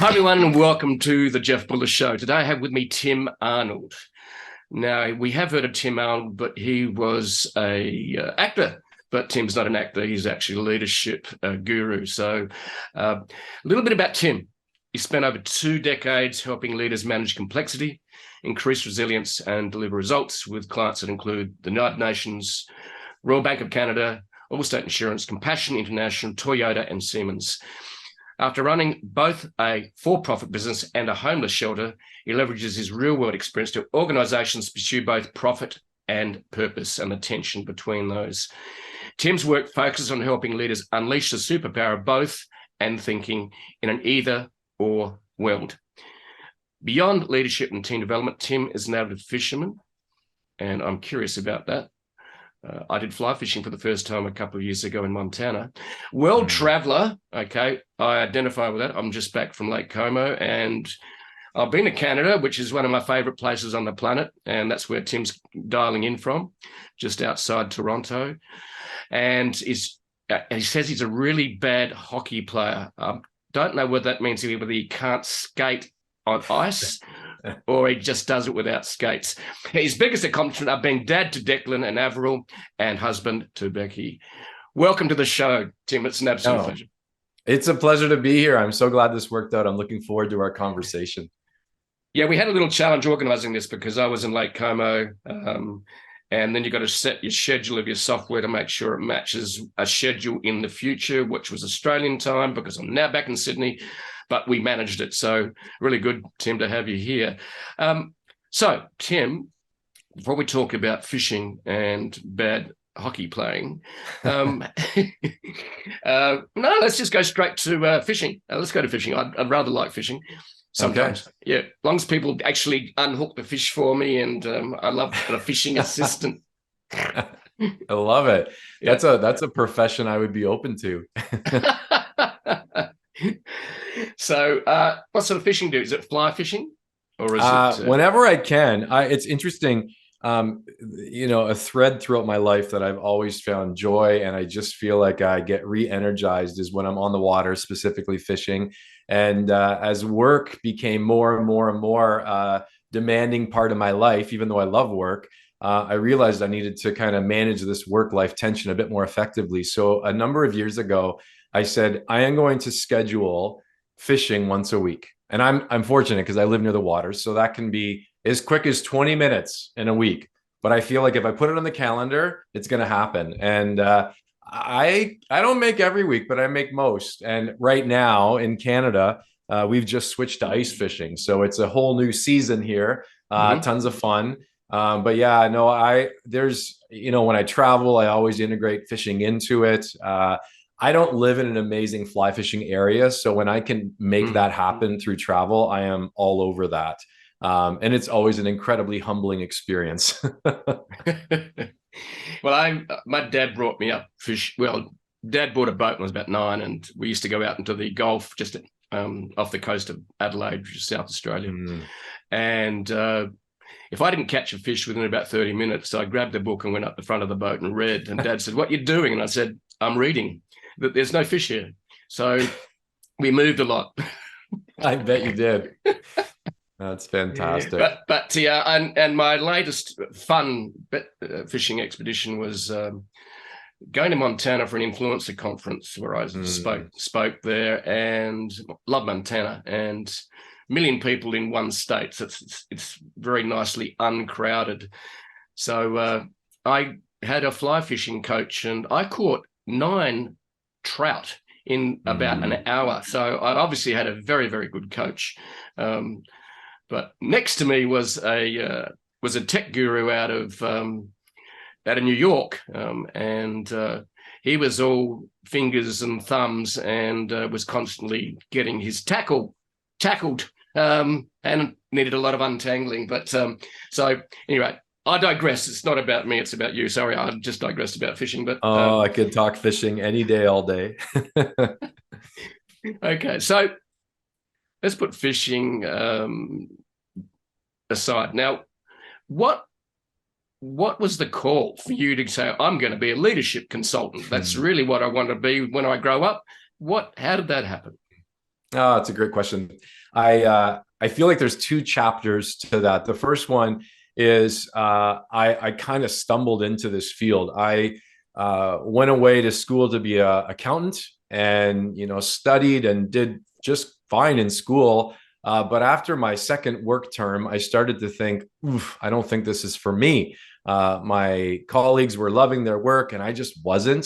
Hi, everyone, and welcome to the Jeff Buller Show. Today I have with me Tim Arnold. Now, we have heard of Tim Arnold, but he was a actor. But Tim's not an actor. He's actually a leadership guru. So a little bit about Tim. He spent over 2 decades helping leaders manage complexity, increase resilience, and deliver results with clients that include the United Nations, Royal Bank of Canada, Allstate Insurance, Compassion International, Toyota, and Siemens. After running both a for-profit business and a homeless shelter, he leverages his real-world experience to organisations pursue both profit and purpose and the tension between those. Tim's work focuses on helping leaders unleash the superpower of both and thinking in an either-or world. Beyond leadership and team development, Tim is an avid fisherman, and I'm curious about that. I did fly fishing for the first time a couple of years ago in Montana. World traveler, okay, I identify with that. I'm just back from Lake Como, and I've been to Canada, which is one of my favorite places on the planet, and that's where Tim's dialing in from, just outside Toronto. And he says he's a really bad hockey player. Don't know what that means, whether he can't skate on ice or he just does it without skates. His biggest accomplishment are being dad to Declan and Avryl and husband to Becky. Welcome to the show, Tim. It's an absolute pleasure. It's a pleasure to be here. I'm so glad this worked out. I'm looking forward to our conversation. Yeah, we had a little challenge organizing this because I was in Lake Como, and then you've got to set your schedule of your software to make sure it matches a schedule in the future, which was Australian time, because I'm now back in Sydney. But we managed it. So really good, Tim, to have you here. So, Tim, before we talk about fishing and bad hockey playing, no, let's just go straight to fishing. Let's go to fishing. I'd rather like fishing sometimes. Okay. Yeah, as long as people actually unhook the fish for me, and I love a fishing assistant. I love it. Yeah. That's a profession I would be open to. So what sort of fishing do? Is it fly fishing, or is it whenever I can? It's interesting, a thread throughout my life that I've always found joy, and I just feel like I get re-energized is when I'm on the water, specifically fishing. And as work became more and more and more demanding part of my life, even though I love work, I realized I needed to kind of manage this work-life tension a bit more effectively. So a number of years ago, I said, I am going to schedule fishing once a week. And I'm fortunate because I live near the water. So that can be as quick as 20 minutes in a week. But I feel like if I put it on the calendar, it's going to happen. And I don't make every week, but I make most. And right now in Canada, we've just switched to ice fishing. So it's a whole new season here. Tons of fun. But yeah, no, when I travel, I always integrate fishing into it. I don't live in an amazing fly fishing area. So when I can make that happen through travel, I am all over that. And it's always an incredibly humbling experience. Well, my dad brought me up fish. Well, Dad bought a boat when I was about 9, and we used to go out into the Gulf just off the coast of Adelaide, which is South Australia. And if I didn't catch a fish within about 30 minutes, I grabbed the book and went up the front of the boat and read. And Dad said, "What are you doing?" And I said, "I'm reading that there's no fish here." So we moved a lot. I bet you did. That's fantastic. But yeah, and my latest fun fishing expedition was going to Montana for an influencer conference where I spoke there, and love Montana, and 1 million people in one state. So it's very nicely uncrowded. So I had a fly fishing coach, and I caught 9 trout in about an hour. So I obviously had a very, very good coach. But next to me was a tech guru out of New York, and he was all fingers and thumbs, and was constantly getting his tackled, and needed a lot of untangling. But so anyway, I digress. It's not about me. It's about you. Sorry, I just digressed about fishing. But I could talk fishing any day, all day. Okay, so let's put fishing aside. Now, what was the call for you to say, I'm going to be a leadership consultant? That's really what I want to be when I grow up. How did that happen? Oh, it's a great question. I feel like there's two chapters to that. The first one is I kind of stumbled into this field. I went away to school to be an accountant, and studied and did just fine in school. But after my second work term, I started to think, oof, I don't think this is for me. My colleagues were loving their work, and I just wasn't.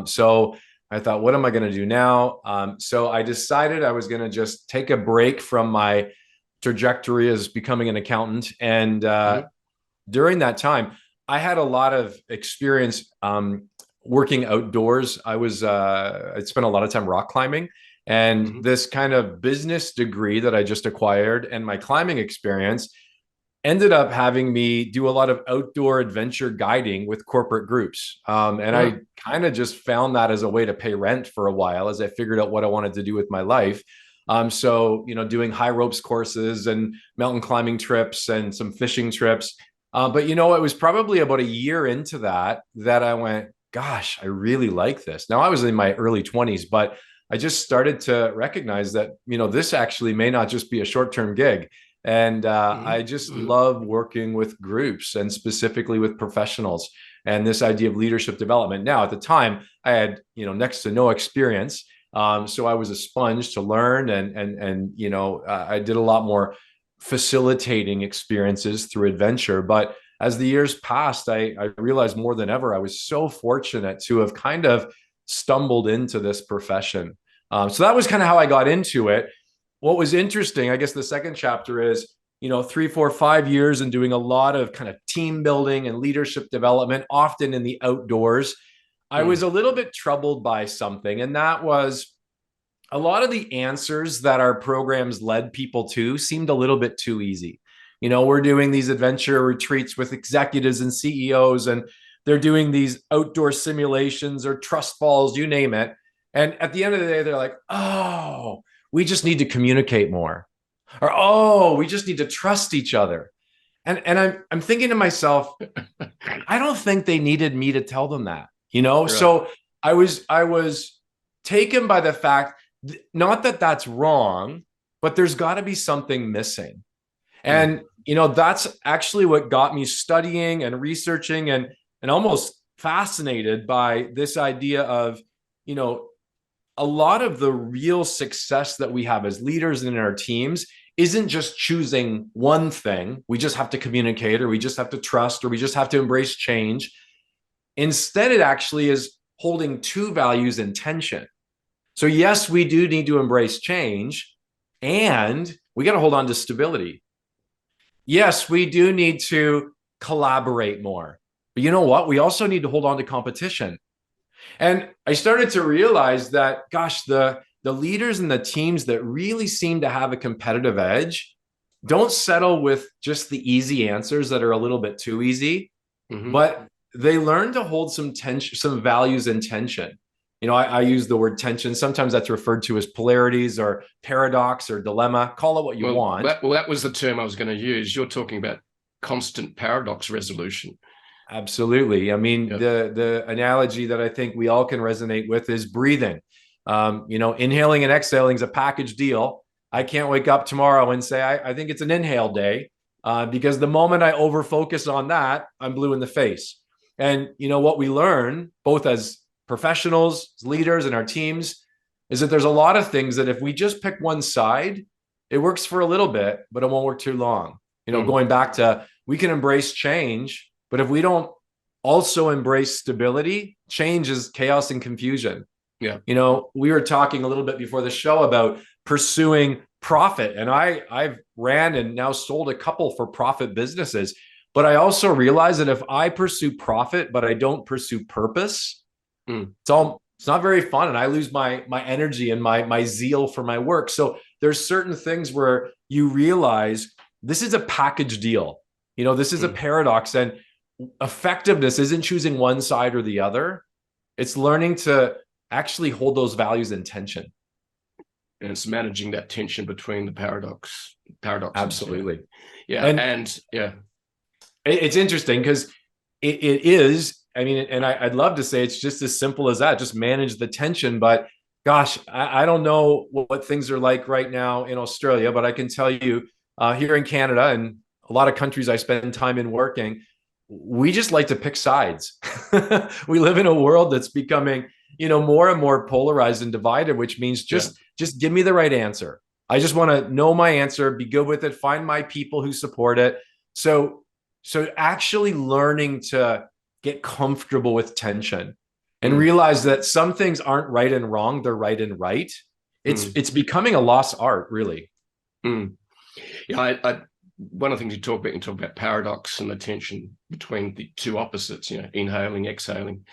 So I thought, what am I going to do now? So I decided I was going to just take a break from my trajectory as becoming an accountant. And during that time, I had a lot of experience working outdoors. I'd spent a lot of time rock climbing, and this kind of business degree that I just acquired and my climbing experience ended up having me do a lot of outdoor adventure guiding with corporate groups. And I kind of just found that as a way to pay rent for a while as I figured out what I wanted to do with my life. So, doing high ropes courses and mountain climbing trips and some fishing trips. But, it was probably about a year into that I went, gosh, I really like this. Now, I was in my early 20s, but I just started to recognize that, this actually may not just be a short-term gig. And I just love working with groups and specifically with professionals and this idea of leadership development. Now, at the time, I had, next to no experience. So I was a sponge to learn, and I did a lot more facilitating experiences through adventure. But as the years passed, I realized more than ever, I was so fortunate to have kind of stumbled into this profession. So that was kind of how I got into it. What was interesting, I guess the second chapter is, 3, 4, 5 years and doing a lot of kind of team building and leadership development, often in the outdoors. I was a little bit troubled by something, and that was a lot of the answers that our programs led people to seemed a little bit too easy. We're doing these adventure retreats with executives and CEOs, and they're doing these outdoor simulations or trust falls, you name it. And at the end of the day, they're like, oh, we just need to communicate more, or, oh, we just need to trust each other. And I'm thinking to myself, I don't think they needed me to tell them that, Right. So I was taken by the fact, not that that's wrong, but there's got to be something missing. And, that's actually what got me studying and researching and almost fascinated by this idea of, a lot of the real success that we have as leaders in our teams isn't just choosing one thing. We just have to communicate, or we just have to trust, or we just have to embrace change. Instead, it actually is holding two values in tension. So yes, we do need to embrace change, and we got to hold on to stability. Yes, we do need to collaborate more. But you know what? We also need to hold on to competition. And I started to realize that, gosh, the leaders and the teams that really seem to have a competitive edge don't settle with just the easy answers that are a little bit too easy, but they learn to hold some tension, some values in tension. I use the word tension. Sometimes that's referred to as polarities or paradox or dilemma. Call it what you want. That was the term I was going to use. You're talking about constant paradox resolution. Absolutely. I mean, the analogy that I think we all can resonate with is breathing. Inhaling and exhaling is a package deal. I can't wake up tomorrow and say, I think it's an inhale day, because the moment I overfocus on that, I'm blue in the face. And what we learn, both as professionals, as leaders in our teams, is that there's a lot of things that if we just pick one side, it works for a little bit, but it won't work too long. Going back to, we can embrace change, but if we don't also embrace stability, change is chaos and confusion. Yeah. We were talking a little bit before the show about pursuing profit, and I've ran and now sold a couple for profit businesses. But I also realize that if I pursue profit, but I don't pursue purpose, it's not very fun. And I lose my energy and my zeal for my work. So there's certain things where you realize this is a package deal. This is a paradox, and effectiveness isn't choosing one side or the other. It's learning to actually hold those values in tension. And it's managing that tension between the paradox. Absolutely. Yeah. It's interesting because it is, I mean, and I'd love to say it's just as simple as that, just manage the tension. But Gosh, I don't know what things are like right now in Australia, but I can tell you here in Canada and a lot of countries I spend time in working, we just like to pick sides. We live in a world that's becoming, more and more polarized and divided, which means just give me the right answer. I just want to know my answer, be good with it, find my people who support it. So actually learning to get comfortable with tension and realize that some things aren't right and wrong, they're right and right. It's becoming a lost art, really. Yeah, one of the things you talk about paradox and the tension between the two opposites, inhaling, exhaling.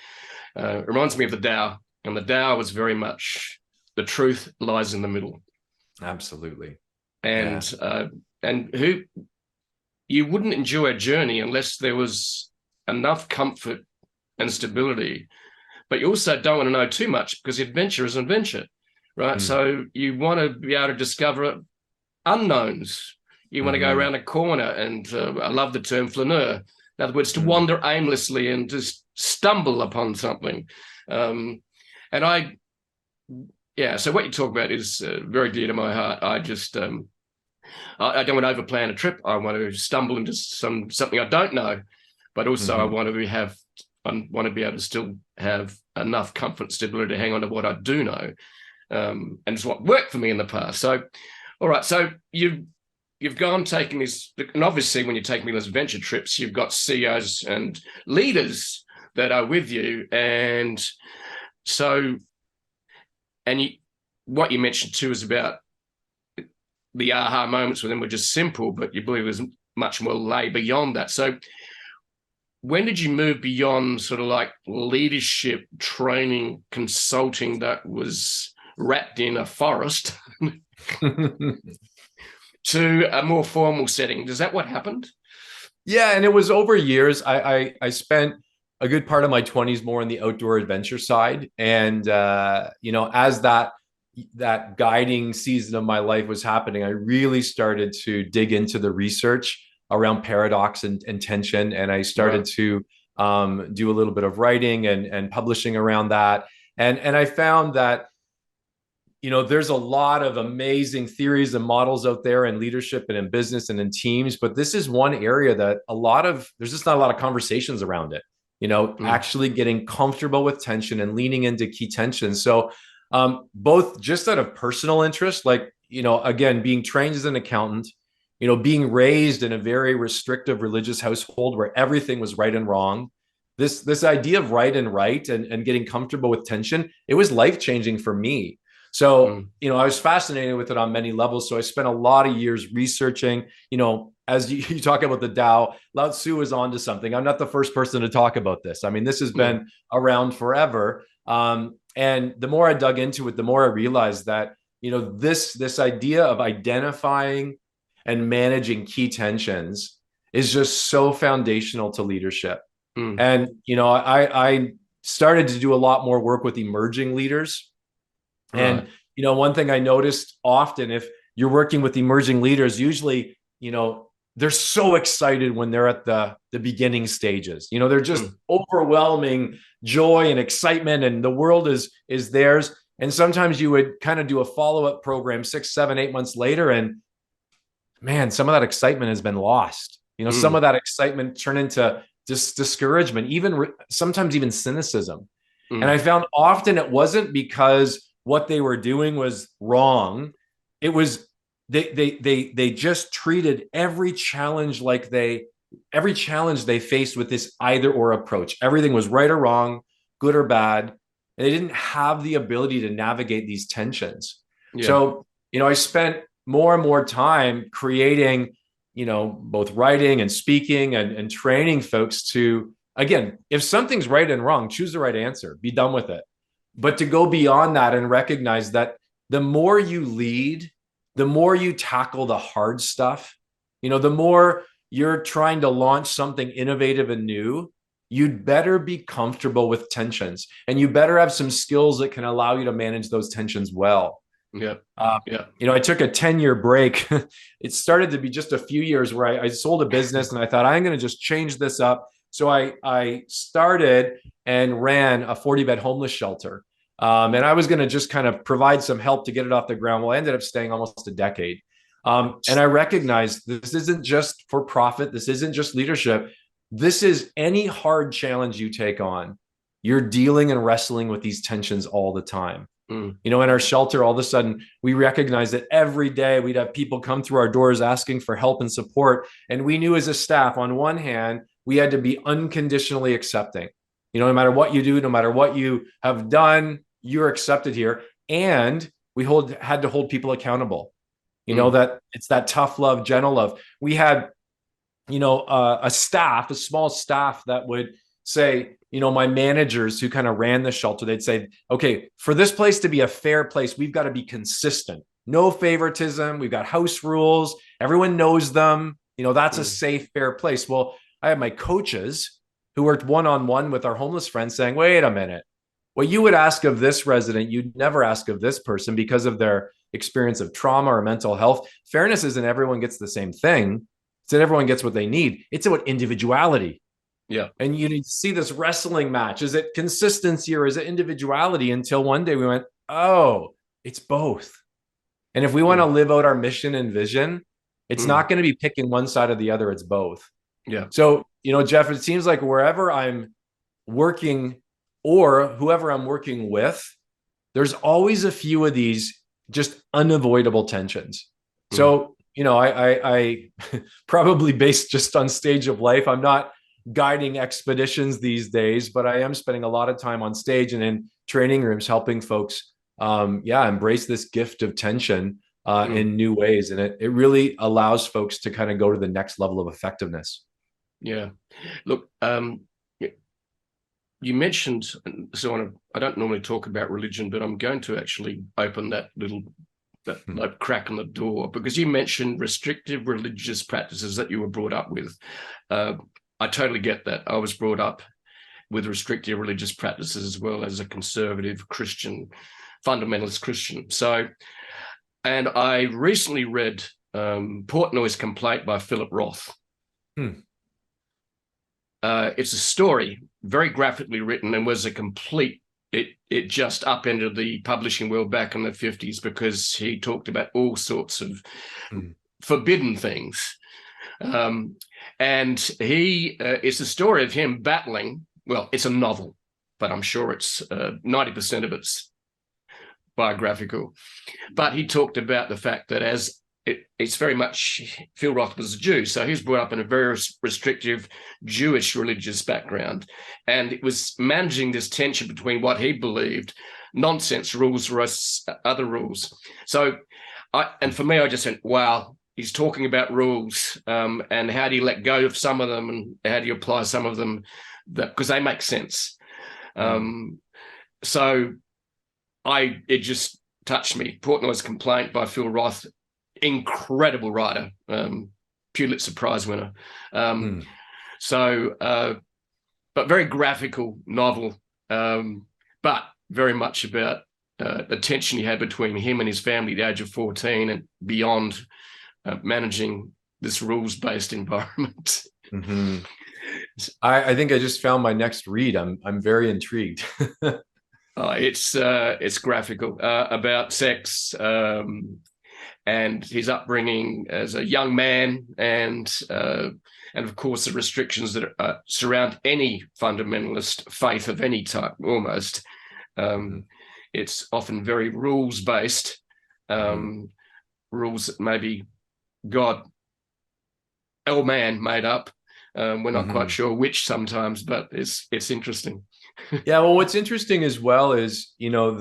It reminds me of the Tao, and the Tao was very much the truth lies in the middle. Absolutely. And who you wouldn't enjoy a journey unless there was enough comfort and stability, but you also don't want to know too much because adventure is an adventure, right? So you want to be able to discover unknowns. You want to go around a corner, and I love the term 𝓦𝓱𝓪𝓻𝓷. In other words, to wander aimlessly and just stumble upon something. So what you talk about is very dear to my heart. I just I don't want to overplan a trip. I want to stumble into something I don't know, but also I want to be able to still have enough comfort and stability to hang on to what I do know, and it's what worked for me in the past. So, all right, so you've gone taking this, and obviously when you're taking those venture trips, you've got CEOs and leaders that are with you, and so, what you mentioned too is about the aha moments with them were just simple, but you believe there's much more lay beyond that. So when did you move beyond sort of like leadership training consulting that was wrapped in a forest to a more formal setting? Is that what happened? Yeah, and it was over years. I spent a good part of my 20s more on the outdoor adventure side. And, as that guiding season of my life was happening, I really started to dig into the research around paradox and tension. And I started to do a little bit of writing and publishing around that. And I found that, there's a lot of amazing theories and models out there in leadership and in business and in teams, but this is one area that there's just not a lot of conversations around it, actually getting comfortable with tension and leaning into key tensions. So both just out of personal interest, like, again, being trained as an accountant, being raised in a very restrictive religious household where everything was right and wrong. This idea of right and right and getting comfortable with tension, it was life-changing for me. So, I was fascinated with it on many levels. So I spent a lot of years researching, as you talk about the Tao, Lao Tzu is onto something. I'm not the first person to talk about this. I mean, this has been around forever. And the more I dug into it, the more I realized that, this idea of identifying and managing key tensions is just so foundational to leadership. And, I started to do a lot more work with emerging leaders. And, one thing I noticed often, if you're working with emerging leaders, usually, they're so excited when they're at the beginning stages. They're just overwhelming joy and excitement, and the world is theirs. And sometimes you would kind of do a follow-up program 6, 7, 8 months later, and man, some of that excitement has been lost. Some of that excitement turned into discouragement, sometimes even cynicism. And I found often it wasn't because what they were doing was wrong. It was they just treated every challenge they faced with this either or approach. Everything was right or wrong, good or bad. And they didn't have the ability to navigate these tensions. So, I spent more and more time creating, both writing and speaking and training folks to, again, if something's right and wrong, choose the right answer, be done with it. But to go beyond that and recognize that the more you lead, the more you tackle the hard stuff, the more you're trying to launch something innovative and new, you'd better be comfortable with tensions, and you better have some skills that can allow you to manage those tensions well. I took a 10-year break. It started to be just a few years where I sold a business and I thought, I'm going to just change this up. So I started and ran a 40-bed homeless shelter And I was going to just kind of provide some help to get it off the ground. Well, I ended up staying almost a decade. And I recognized this isn't just for profit. This isn't just leadership. This is any hard challenge you take on. You're dealing and wrestling with these tensions all the time. You know, in our shelter, all of a sudden, we recognized that every day we'd have people come through our doors asking for help and support. And we knew as a staff, on one hand, we had to be unconditionally accepting. You know, no matter what you do, no matter what you have done, you're accepted here. And we had to hold people accountable. You know, that it's that tough love, gentle love. We had, you know, a small staff that would say, you know, my managers who kind of ran the shelter, they'd say, okay, for this place to be a fair place, we've got to be consistent. No favoritism. We've got house rules. Everyone knows them. You know, that's a safe, fair place. Well, I have my coaches who worked one-on-one with our homeless friends saying, wait a minute, what you would ask of this resident, you'd never ask of this person because of their experience of trauma or mental health. Fairness isn't everyone gets the same thing. It's that everyone gets what they need. It's about individuality. Yeah. And you need to see this wrestling match. Is it consistency or is it individuality? Until one day we went, oh, it's both. And if we want to live out our mission and vision, it's not going to be picking one side or the other. It's both. Yeah. So, you know, Jeff, it seems like wherever I'm working or whoever I'm working with, there's always a few of these just unavoidable tensions. So, you know, I probably based just on stage of life. I'm not guiding expeditions these days, but I am spending a lot of time on stage and in training rooms helping folks, embrace this gift of tension in new ways. And it really allows folks to kind of go to the next level of effectiveness. Yeah. Look, you mentioned, so I don't normally talk about religion, but I'm going to actually open that like crack in the door, because you mentioned restrictive religious practices that you were brought up with. I totally get that. I was brought up with restrictive religious practices as well as a conservative Christian, fundamentalist Christian. So, and I recently read Portnoy's Complaint by Philip Roth. It's a story, very graphically written, and was a complete, it just upended the publishing world back in the 50s because he talked about all sorts of forbidden things. And it's a story of him battling, well, it's a novel, but I'm sure it's 90% of it's biographical. But he talked about the fact that it's very much, Phil Roth was a Jew, so he was brought up in a very restrictive Jewish religious background. And it was managing this tension between what he believed, nonsense rules versus other rules. So, and for me, I just went, wow, he's talking about rules, and how do you let go of some of them and how do you apply some of them, because they make sense. So it just touched me. Portnoy's Complaint by Phil Roth, incredible writer, Pulitzer Prize winner. So, but very graphical novel, but very much about the tension he had between him and his family at the age of 14 and beyond, managing this rules-based environment. I think I just found my next read. I'm very intrigued. It's graphical, about sex, and his upbringing as a young man, and of course the restrictions that surround any fundamentalist faith of any type. Almost, it's often very rules-based, rules that maybe God or man made up. We're not quite sure which sometimes, but it's interesting. Yeah, well, what's interesting as well is, you know,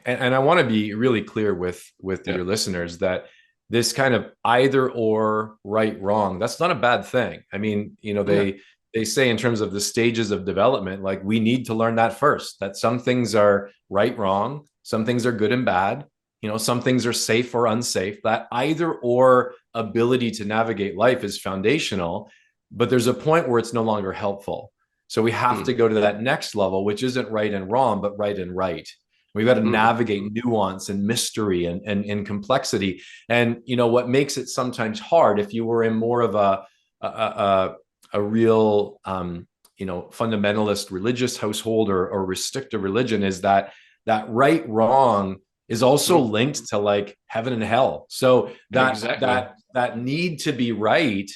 and I want to be really clear with your listeners that this kind of either or, right, wrong, that's not a bad thing. I mean, you know, they say in terms of the stages of development, like we need to learn that first, that some things are right, wrong, some things are good and bad, you know, some things are safe or unsafe. That either or ability to navigate life is foundational, but there's a point where it's no longer helpful. So we have to go to that next level, which isn't right and wrong, but right and right. We've got to navigate nuance and mystery and complexity. And, you know, what makes it sometimes hard, if you were in more of a real, you know, fundamentalist religious household or restrictive religion, is that that right wrong is also linked to like heaven and hell. So that need to be right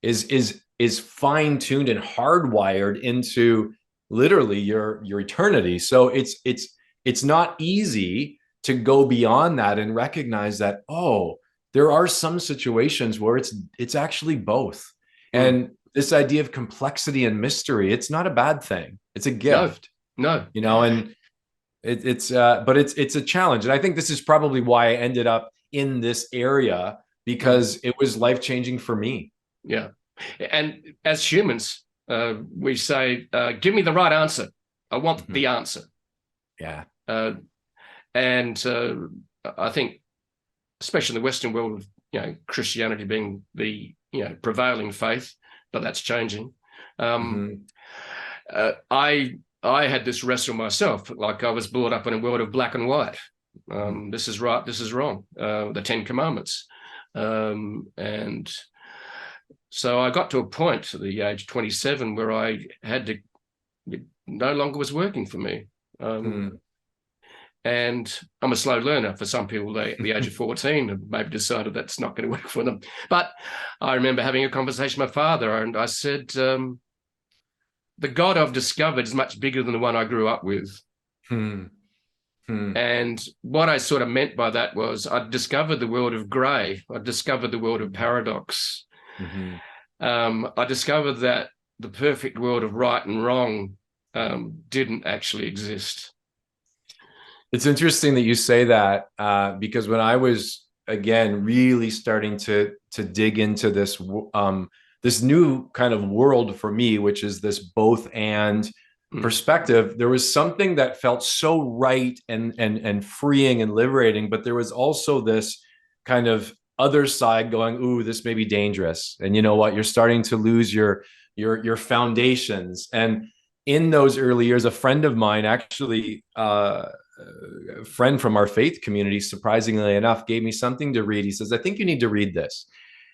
is fine-tuned and hardwired into literally your eternity. So it's not easy to go beyond that and recognize that, oh, there are some situations where it's actually both. And this idea of complexity and mystery, it's not a bad thing. It's a gift. No. You know, and but it's a challenge. And I think this is probably why I ended up in this area, because it was life-changing for me. Yeah. And as humans, we say, give me the right answer. I want the answer. Yeah. And I think, especially in the Western world, you know, Christianity being the, you know, prevailing faith, but that's changing. I had this wrestle myself. Like, I was brought up in a world of black and white. This is right, this is wrong. The 10 Commandments. And so I got to a point at the age of 27 where I had to, it no longer was working for me. And I'm a slow learner. For some people, they, at the age of 14, have maybe decided that's not going to work for them. But I remember having a conversation with my father, and I said, the God I've discovered is much bigger than the one I grew up with. And what I sort of meant by that was I discovered the world of grey. I discovered the world of paradox. I discovered that the perfect world of right and wrong didn't actually exist. It's interesting that you say that, because when I was, again, really starting to dig into this this new kind of world for me, which is this both and perspective, there was something that felt so right and freeing and liberating, but there was also this kind of other side going, ooh, this may be dangerous. And you know what? You're starting to lose your foundations. And in those early years, a friend of mine, actually, a friend from our faith community, surprisingly enough, gave me something to read. He says, I think you need to read this.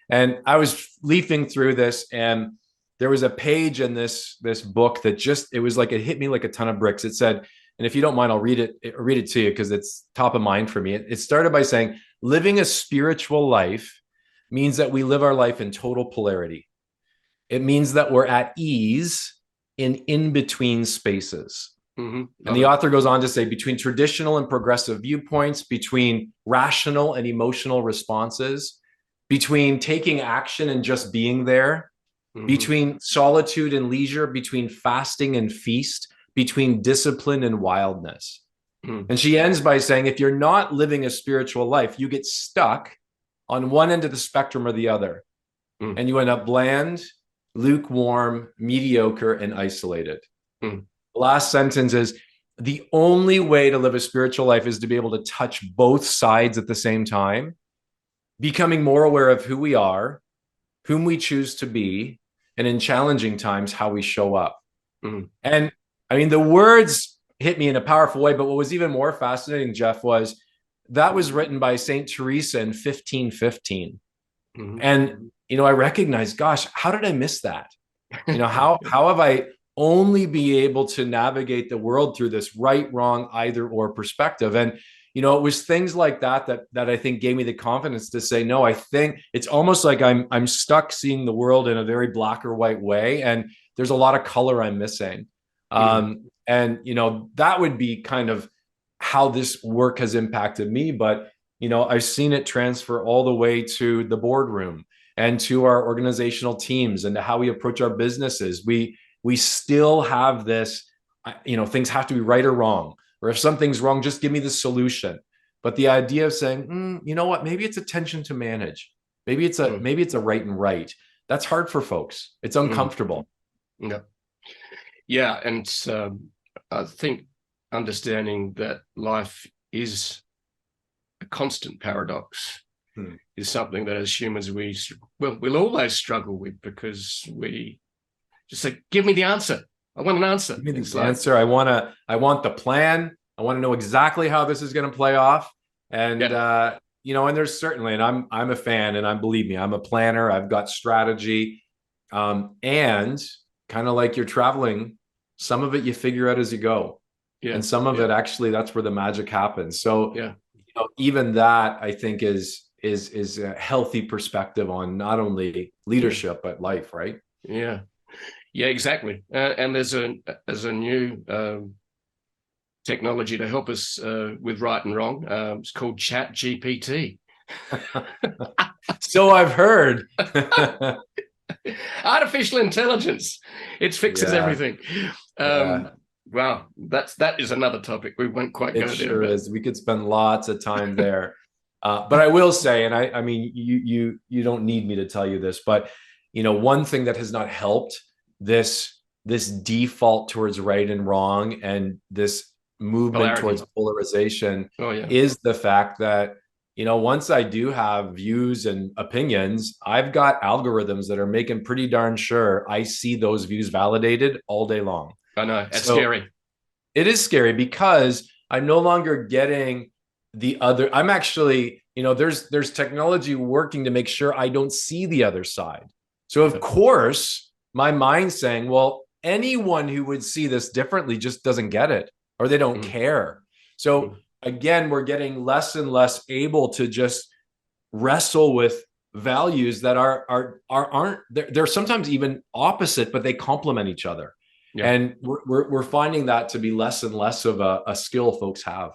And I was leafing through this, and there was a page in this book that just, it was like, it hit me like a ton of bricks. It said, and if you don't mind, I'll read it to you because it's top of mind for me. It started by saying, living a spiritual life means that we live our life in total polarity. It means that we're at ease in between spaces. And the author goes on to say, between traditional and progressive viewpoints, between rational and emotional responses, between taking action and just being there, between solitude and leisure, between fasting and feast, between discipline and wildness. And she ends by saying, if you're not living a spiritual life, you get stuck on one end of the spectrum or the other. And you end up bland, lukewarm, mediocre, and isolated. The last sentence is, the only way to live a spiritual life is to be able to touch both sides at the same time, becoming more aware of who we are, whom we choose to be, and in challenging times, how we show up. And I mean, the words hit me in a powerful way, but what was even more fascinating, Jeff, was that was written by Saint Teresa in 1515. And, you know, I recognized, gosh, how did I miss that? You know, how have I only be able to navigate the world through this right, wrong, either or perspective? And, you know, it was things like that I think gave me the confidence to say, no, I think it's almost like I'm stuck seeing the world in a very black or white way. And there's a lot of color I'm missing. And, you know, that would be kind of how this work has impacted me. But, you know, I've seen it transfer all the way to the boardroom and to our organizational teams and to how we approach our businesses. We still have this, you know, things have to be right or wrong. Or if something's wrong, just give me the solution. But the idea of saying, you know what, maybe it's a tension to manage. Maybe it's a right and right. That's hard for folks. It's uncomfortable. Yeah. And I think understanding that life is a constant paradox is something that as humans, we'll always struggle with, because we just say, give me the answer. I want an answer. Give me the answer. I want the plan. I want to know exactly how this is going to play off. And, you know, and there's certainly, and I'm a fan, and believe me, I'm a planner. I've got strategy. And kind of like you're traveling, some of it you figure out as you go. Yeah. And some of it actually, that's where the magic happens. So Yeah. even that, I think, is a healthy perspective on not only leadership but life, right? Yeah. Yeah, exactly. And there's a new technology to help us with right and wrong. It's called Chat GPT. So I've heard. Artificial intelligence. It fixes everything. Wow, that is another topic. We won't quite go there. It sure is. We could spend lots of time there. But I will say, and I mean, you don't need me to tell you this, but one thing that has not helped this default towards right and wrong and this movement towards polarization is the fact that once I do have views and opinions, I've got algorithms that are making pretty darn sure I see those views validated all day long. I know. It's scary. It is scary because I'm no longer getting the other. I'm actually, there's technology working to make sure I don't see the other side. So of course, my mind's saying, well, anyone who would see this differently just doesn't get it, or they don't care. So again, we're getting less and less able to just wrestle with values that aren't they're sometimes even opposite, but they complement each other. Yeah. And we're finding that to be less and less of a skill folks have.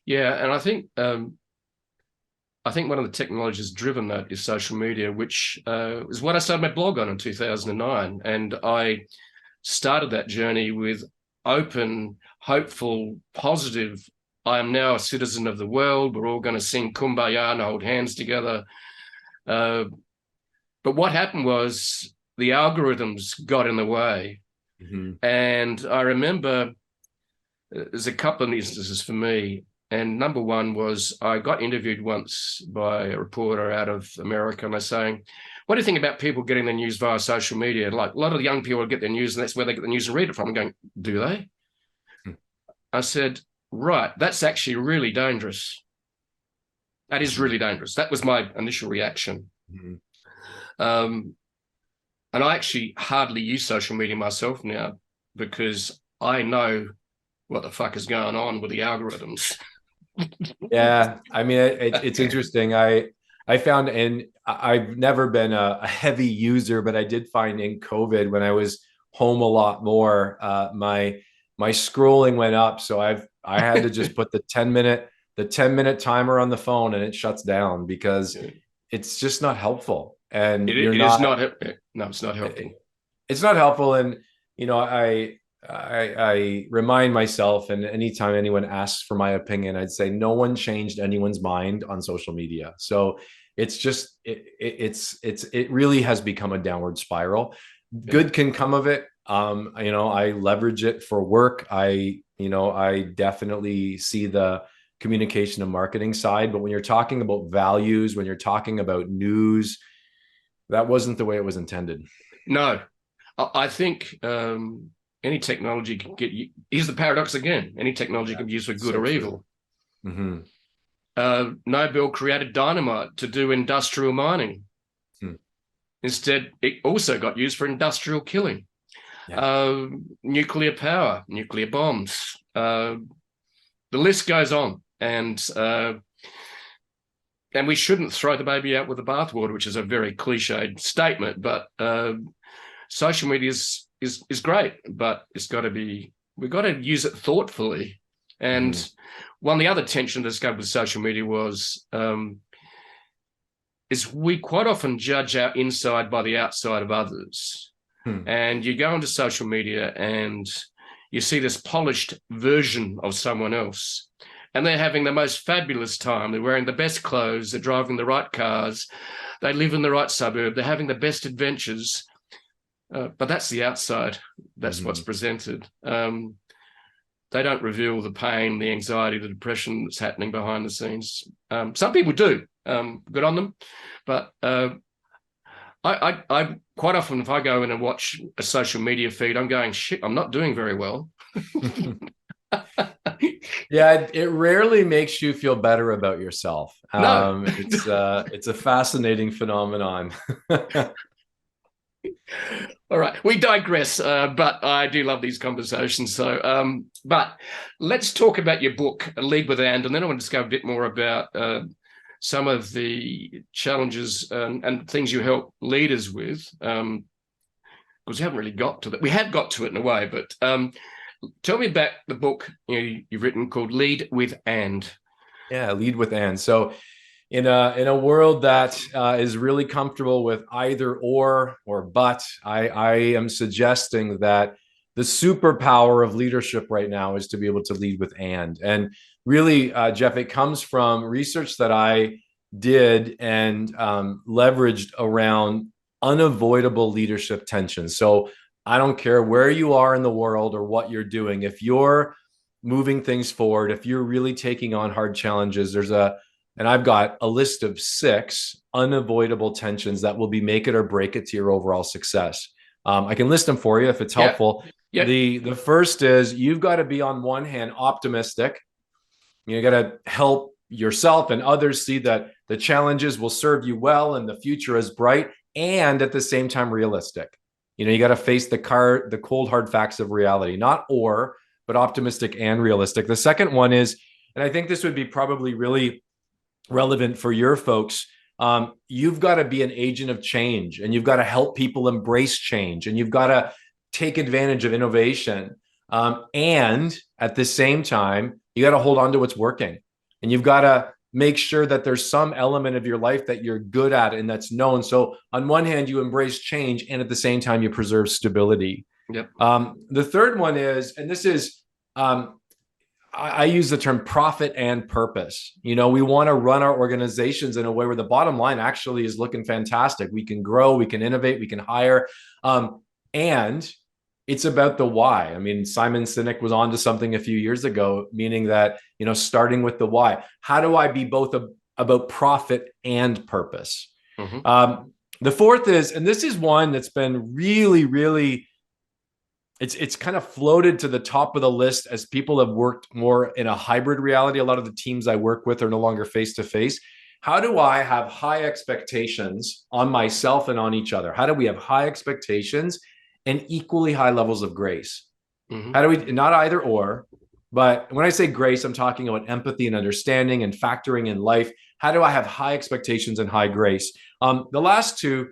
Yeah, and I think one of the technologies driven that is social media, which is what I started my blog on in 2009, and I started that journey with open, hopeful, positive. I am now a citizen of the world. We're all going to sing Kumbaya and hold hands together. But what happened was the algorithms got in the way. And I remember there's a couple of instances for me. And number one was I got interviewed once by a reporter out of America, and they're saying, what do you think about people getting their news via social media? Like a lot of the young people get their news, and that's where they get the news and read it from. I'm going, do they? I said, right, that's actually really dangerous. That is really dangerous. That was my initial reaction. And I actually hardly use social media myself now because I know what the fuck is going on with the algorithms. Yeah, I mean, it's interesting. I found, and I've never been a heavy user, but I did find in COVID when I was home a lot more, my scrolling went up. So I had to just put the 10-minute timer on the phone, and it shuts down because it's just not helpful. And it's not helpful. It's not helpful. And, I remind myself, and anytime anyone asks for my opinion, I'd say no one changed anyone's mind on social media. So it's just, it really has become a downward spiral. Good can come of it. I leverage it for work. I definitely see the communication and marketing side, but when you're talking about values, when you're talking about news, that wasn't the way it was intended. No, I think any technology can get you. Here's the paradox again. Any technology can be used for good or evil. Nobel created dynamite to do industrial mining. Instead, it also got used for industrial killing. Nuclear power, nuclear bombs. The list goes on. And we shouldn't throw the baby out with the bathwater, which is a very cliched statement, but social media is great, but we've got to use it thoughtfully. And one of the other tension that's come with social media is we quite often judge our inside by the outside of others. And you go into social media and you see this polished version of someone else, and they're having the most fabulous time. They're wearing the best clothes. They're driving the right cars. They live in the right suburb. They're having the best adventures. But that's the outside. That's what's presented. They don't reveal the pain, the anxiety, the depression that's happening behind the scenes. Some people do. Good on them. But I quite often, if I go in and watch a social media feed, I'm going, shit, I'm not doing very well. Yeah, it rarely makes you feel better about yourself. No. It's a fascinating phenomenon. All right, we digress, but I do love these conversations. So, but let's talk about your book, Lead with And then I want to discover a bit more about some of the challenges and things you help leaders with, because we haven't really got to that. We have got to it in a way, but tell me about the book you've written called Lead with And. Yeah, lead with and. So in a world that is really comfortable with either or but, I am suggesting that the superpower of leadership right now is to be able to lead with and really, Jeff, it comes from research that I did and leveraged around unavoidable leadership tensions. So I don't care where you are in the world or what you're doing, if you're moving things forward, if you're really taking on hard challenges, and I've got a list of 6 unavoidable tensions that will be make it or break it to your overall success. I can list them for you if it's helpful. Yeah. The first is you've got to be, on one hand, optimistic. You got to help yourself and others see that the challenges will serve you well and the future is bright, and at the same time realistic. You got to face the cold hard facts of reality, not but optimistic and realistic. The second one is, and I think this would be probably really relevant for your folks, you've got to be an agent of change, and you've got to help people embrace change, and you've got to take advantage of innovation. And at the same time, you got to hold on to what's working, and you've got to make sure that there's some element of your life that you're good at and that's known. So on one hand, you embrace change, and at the same time, you preserve stability. Yep. The third one is, and this is, I use the term profit and purpose. We want to run our organizations in a way where the bottom line actually is looking fantastic. We can grow, we can innovate, we can hire. And it's about the why. I mean, Simon Sinek was on to something a few years ago, meaning that, starting with the why. How do I be both about profit and purpose? Mm-hmm. The fourth is, and this is one that's been really, really, it's kind of floated to the top of the list as people have worked more in a hybrid reality. A lot of the teams I work with are no longer face-to-face. How do I have high expectations on myself and on each other? How do we have high expectations and equally high levels of grace? Mm-hmm. How do we, not either or, but when I say grace, I'm talking about empathy and understanding and factoring in life. How do I have high expectations and high grace? The last two,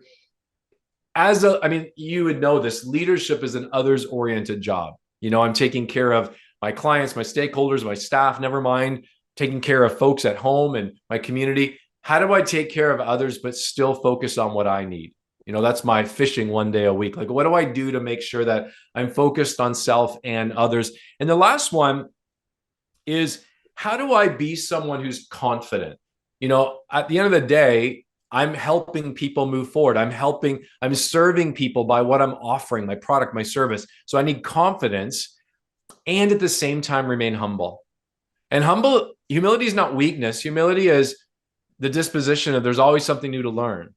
you would know this, leadership is an others-oriented job. I'm taking care of my clients, my stakeholders, my staff, never mind taking care of folks at home and my community. How do I take care of others, but still focus on what I need? That's my fishing one day a week. Like, what do I do to make sure that I'm focused on self and others? And the last one is, how do I be someone who's confident? At the end of the day, I'm helping people move forward. I'm serving people by what I'm offering, my product, my service. So I need confidence, and at the same time remain humble. And humility is not weakness. Humility is the disposition of there's always something new to learn.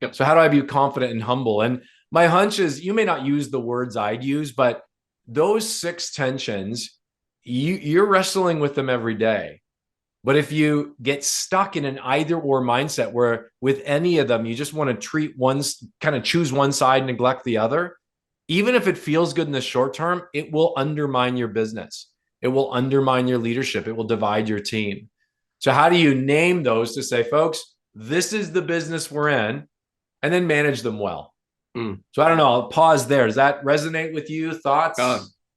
Yep. So how do I be confident and humble? And my hunch is, you may not use the words I'd use, but those 6 tensions, you're wrestling with them every day. But if you get stuck in an either or mindset where with any of them, you just want to choose one side, neglect the other, even if it feels good in the short term, it will undermine your business. It will undermine your leadership. It will divide your team. So how do you name those to say, folks, this is the business we're in, and then manage them well? So I don't know, I'll pause there. Does that resonate with you? Thoughts?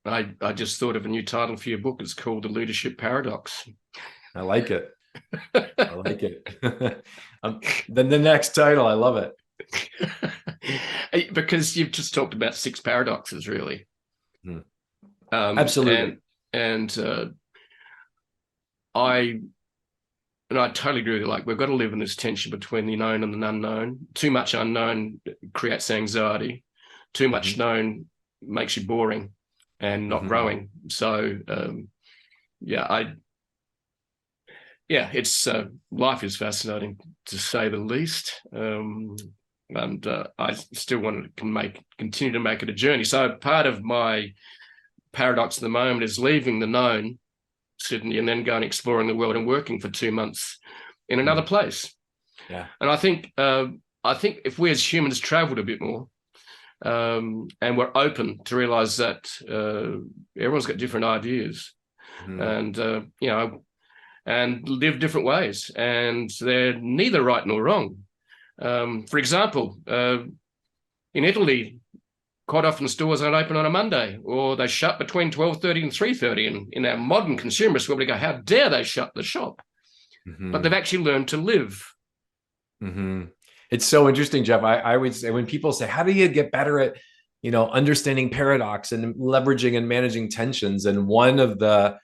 I just thought of a new title for your book. It's called The Leadership Paradox. I like it. I like it. Then the next title, I love it. Because you've just talked about 6 paradoxes, really. Absolutely. And I totally agree with you. Like, we've got to live in this tension between the known and the unknown. Too much unknown creates anxiety. Too much known makes you boring and not growing. So, it's life is fascinating, to say the least, and I still want to continue to make it a journey. So part of my paradox at the moment is leaving the known, Sydney, and then going exploring the world and working for 2 months in another place. Yeah, and I think if we as humans travelled a bit more, and we're open to realize that everyone's got different ideas, and and live different ways, and they're neither right nor wrong. For example, in Italy, quite often stores aren't open on a Monday, or they shut between 12:30 and 3:30. And in our modern consumerist world, we go, how dare they shut the shop? But they've actually learned to live. It's so interesting, Jeff. I would say, when people say, how do you get better at, understanding paradox and leveraging and managing tensions? And one of the,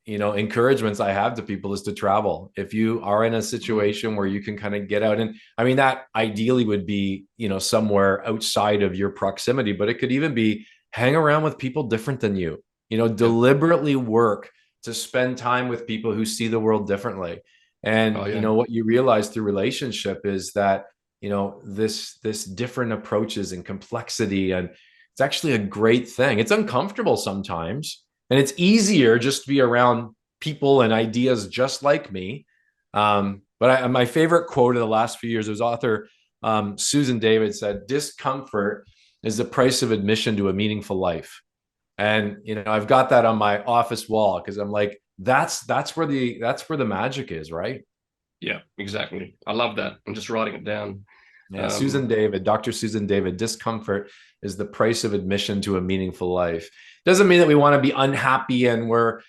encouragements I have to people is to travel. If you are in a situation where you can kind of get out, and I mean, that ideally would be, somewhere outside of your proximity, but it could even be hang around with people different than you, deliberately work to spend time with people who see the world differently. And, what you realize through relationship is that, this different approaches and complexity, and it's actually a great thing. It's uncomfortable sometimes, and it's easier just to be around people and ideas just like me. But my favorite quote of the last few years was author Susan David said, "Discomfort is the price of admission to a meaningful life." And, I've got that on my office wall, because I'm like, that's where the magic is, right? Yeah, exactly. I love that. I'm just writing it down. Yeah, Dr. Susan David, discomfort is the price of admission to a meaningful life. Doesn't mean that we want to be unhappy and we're,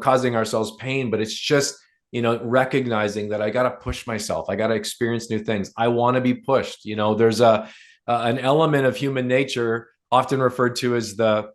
causing ourselves pain, but it's just, recognizing that I got to push myself. I got to experience new things. I want to be pushed. There's an element of human nature often referred to as the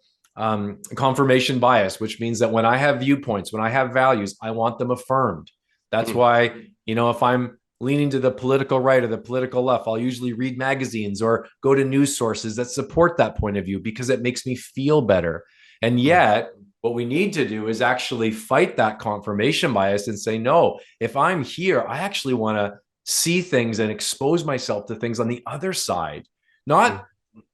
confirmation bias, which means that when I have viewpoints, when I have values, I want them affirmed. That's why, if I'm leaning to the political right or the political left, I'll usually read magazines or go to news sources that support that point of view, because it makes me feel better. And yet, what we need to do is actually fight that confirmation bias and say, no, if I'm here, I actually want to see things and expose myself to things on the other side. Not,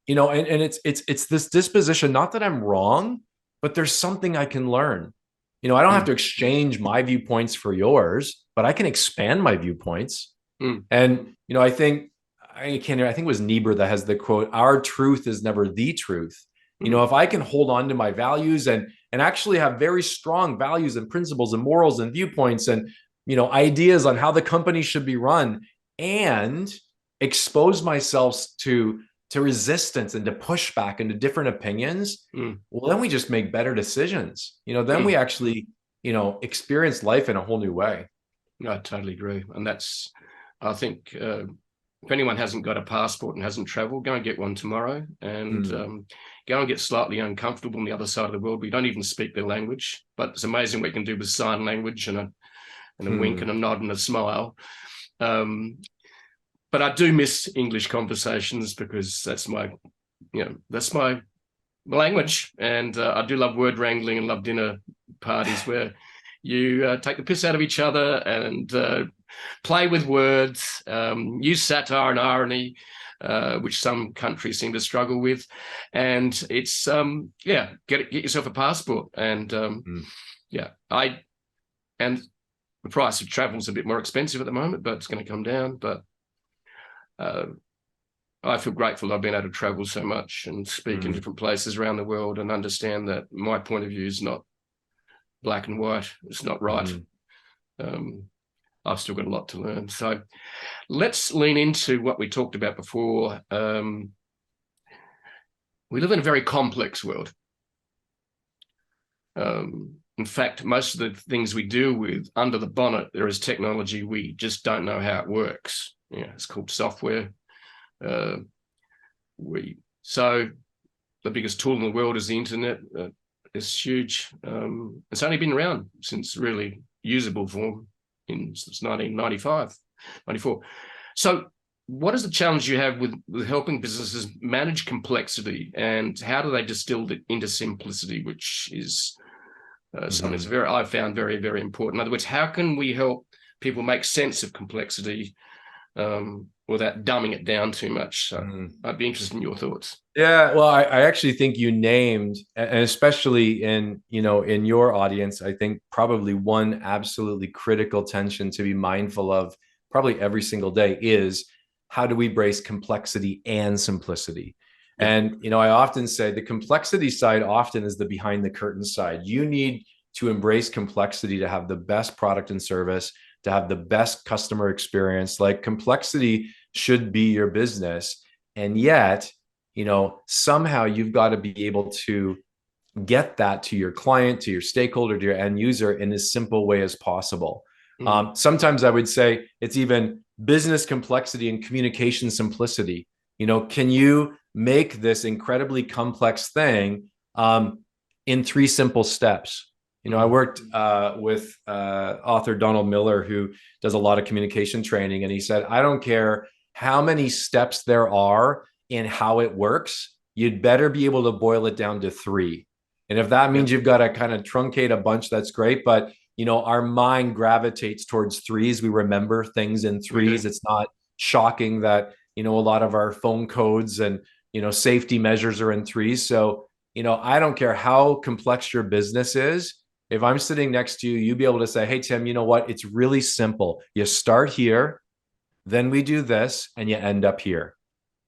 and it's this disposition, not that I'm wrong, but there's something I can learn. I don't have to exchange my viewpoints for yours, but I can expand my viewpoints. And, I think it was Niebuhr that has the quote, "Our truth is never the truth." If I can hold on to my values and actually have very strong values and principles and morals and viewpoints and, ideas on how the company should be run, and expose myself to resistance and to pushback and to different opinions, well, then we just make better decisions. Then we actually, experience life in a whole new way. I totally agree. And I think, if anyone hasn't got a passport and hasn't traveled, go and get one tomorrow, and go and get slightly uncomfortable on the other side of the world. We don't even speak their language, but it's amazing what you can do with sign language and a wink and a nod and a smile. But I do miss English conversations, because that's my language. And I do love word wrangling and love dinner parties where you take the piss out of each other and play with words, use satire and irony, which some countries seem to struggle with. And it's, get yourself a passport. And and the price of travel is a bit more expensive at the moment, but it's going to come down. But I feel grateful I've been able to travel so much and speak in different places around the world, and understand that my point of view is not black and white. It's not right. I've still got a lot to learn. So let's lean into what we talked about before. We live in a very complex world. In fact, most of the things we deal with under the bonnet, there is technology we just don't know how it works. It's called software. So the biggest tool in the world is the internet. It's huge. It's only been around since really usable form since 1995, 94. So what is the challenge you have with helping businesses manage complexity, and how do they distill it into simplicity, which is something that's I found very, very important. In other words, how can we help people make sense of complexity without dumbing it down too much? So I'd be interested in your thoughts. Yeah, well, I actually think you named, and especially in your audience, I think probably one absolutely critical tension to be mindful of probably every single day is, how do we embrace complexity and simplicity? Yeah. And, I often say the complexity side often is the behind the curtain side. You need to embrace complexity to have the best product and service, to have the best customer experience. Like, complexity should be your business. And yet, somehow you've got to be able to get that to your client, to your stakeholder, to your end user in as simple way as possible. Sometimes I would say it's even business complexity and communication simplicity. Can you make this incredibly complex thing in 3 simple steps? I worked with author Donald Miller, who does a lot of communication training. And he said, I don't care how many steps there are in how it works, you'd better be able to boil it down to 3. And if that means you've got to kind of truncate a bunch, that's great. But, our mind gravitates towards 3s. We remember things in 3s. It's not shocking that, a lot of our phone codes and, safety measures are in 3s. So, I don't care how complex your business is. If I'm sitting next to you, you'd be able to say, hey, Tim, you know what? It's really simple. You start here, then we do this, and you end up here.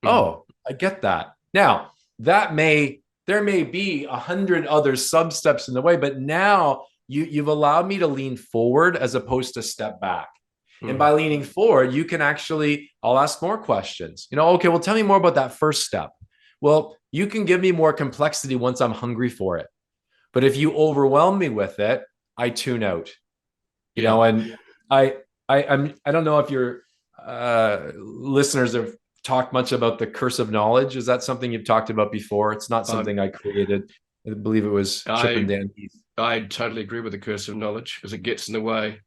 Oh, I get that. Now, there may be 100 other sub steps in the way, but now you've allowed me to lean forward as opposed to step back. And by leaning forward, you can I'll ask more questions. Okay, well, tell me more about that first step. Well, you can give me more complexity once I'm hungry for it. But if you overwhelm me with it, I tune out. And I don't know if your listeners have talked much about the curse of knowledge. Is that something you've talked about before? It's not something I created. I believe it was Chip and Dan Heath. I totally agree with the curse of knowledge because it gets in the way.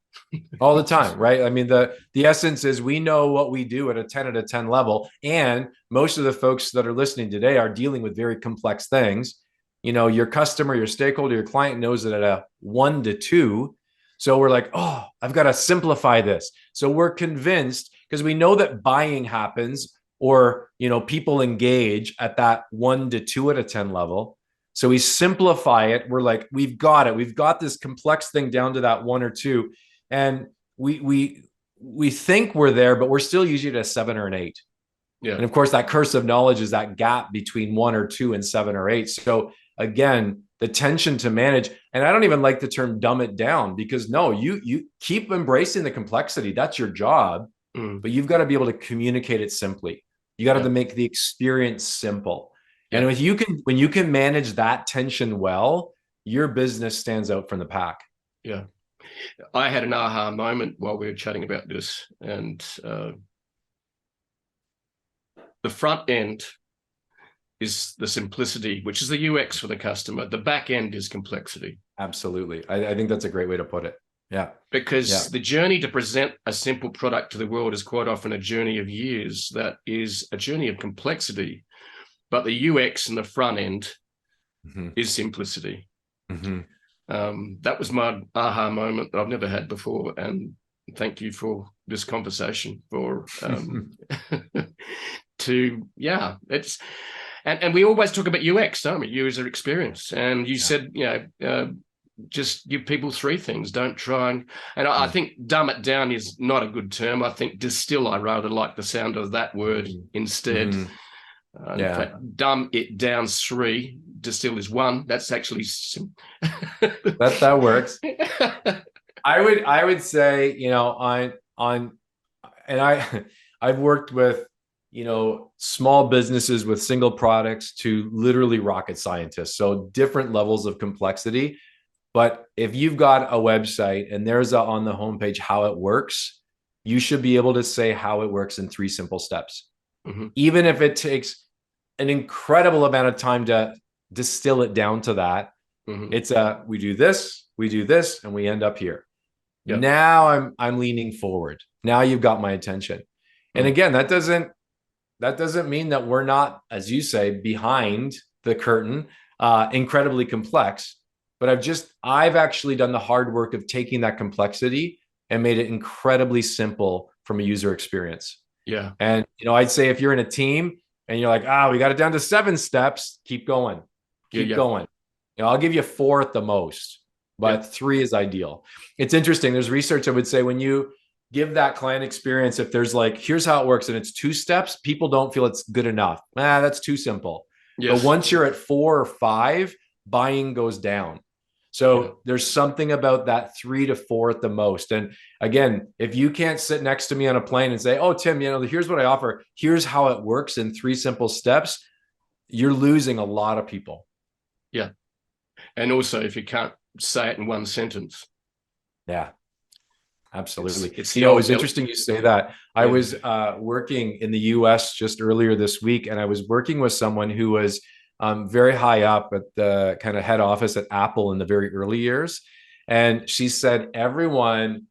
All the time, right? I mean, the essence is we know what we do at a 10 out of 10 level. And most of the folks that are listening today are dealing with very complex things. Your customer, your stakeholder, your client knows it at a 1 to 2. So we're like, oh, I've got to simplify this. So we're convinced, because we know that buying happens or, people engage at that 1 to 2 out of 10 level. So we simplify it. We're like, we've got it. We've got this complex thing down to that 1 or 2. And we think we're there, but we're still usually at a 7 or an 8. Yeah. And of course, that curse of knowledge is that gap between 1 or 2 and 7 or 8. So again, the tension to manage, and I don't even like the term dumb it down, because no, you keep embracing the complexity. That's your job, but you've got to be able to communicate it simply. You got to make the experience simple. And when you can manage that tension well, your business stands out from the pack. Yeah. I had an aha moment while we were chatting about this, and the front end is the simplicity, which is the UX for the customer. The back end is complexity. Absolutely. I think that's a great way to put it. Yeah. Because the journey to present a simple product to the world is quite often a journey of years. That is a journey of complexity. But the UX in the front end is simplicity. That was my aha moment that I've never had before. And thank you for this conversation and we always talk about UX, don't we? User experience. And you said, just give people 3 things. Don't try and I think dumb it down is not a good term. I think distill, I rather like the sound of that word instead. In fact, dumb it down 3, distill is 1. That's actually that works. I would say, I've worked with, small businesses with single products to literally rocket scientists. So different levels of complexity. But if you've got a website and there's on the homepage how it works, you should be able to say how it works in 3 simple steps. Even if it takes an incredible amount of time to distill it down to that. It's we do this, and we end up here. Now I'm leaning forward. Now you've got my attention. And again, that doesn't mean that we're not, as you say, behind the curtain, incredibly complex. But I've actually done the hard work of taking that complexity and made it incredibly simple from a user experience. Yeah. And, I'd say if you're in a team and you're like, we got it down to 7 steps, keep going, keep going. I'll give you 4 at the most, but 3 is ideal. It's interesting. There's research that would say when you give that client experience, if there's like, here's how it works, and it's 2 steps, people don't feel it's good enough. That's too simple. But Yes. once you're at 4 or 5, buying goes down. So there's something about that 3 to 4 at the most. And again, if you can't sit next to me on a plane and say, oh, Tim, here's what I offer, here's how it works in 3 simple steps, you're losing a lot of people. Yeah. And also if you can't say it in one sentence. Yeah, absolutely. It's it was interesting you say that. I was working in the US just earlier this week, and I was working with someone who was very high up at the kind of head office at Apple in the very early years. And she said everyone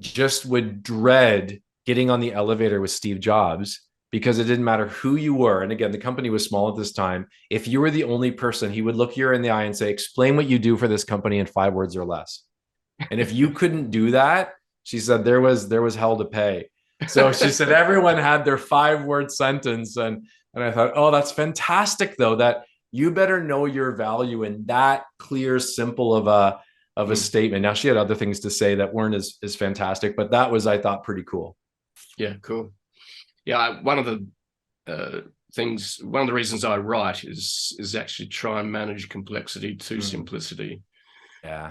just would dread getting on the elevator with Steve Jobs because it didn't matter who you were. And again, the company was small at this time. If you were the only person, he would look you in the eye and say, explain what you do for this company in 5 words or less. And if you couldn't do that, she said there was hell to pay. So she said everyone had their 5-word sentence. And I thought, oh, that's fantastic, though, that you better know your value in that clear, simple of a statement. Now, she had other things to say that weren't as fantastic, but that was, I thought, pretty cool. Yeah, cool. Yeah, one of the reasons I write is actually try and manage complexity to simplicity. Yeah.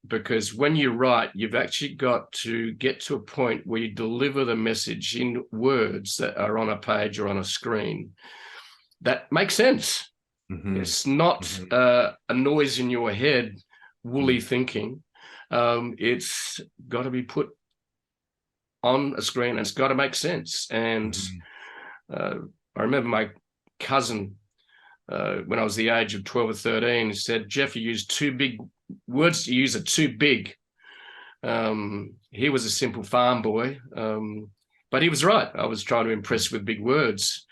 Because when you write, you've actually got to get to a point where you deliver the message in words that are on a page or on a screen that make sense. It's not a noise in your head, woolly thinking. It's got to be put on a screen and it's got to make sense. And I remember my cousin, when I was the age of 12 or 13, said, Jeff, you use too big words, you use are too big. He was a simple farm boy, but he was right. I was trying to impress with big words.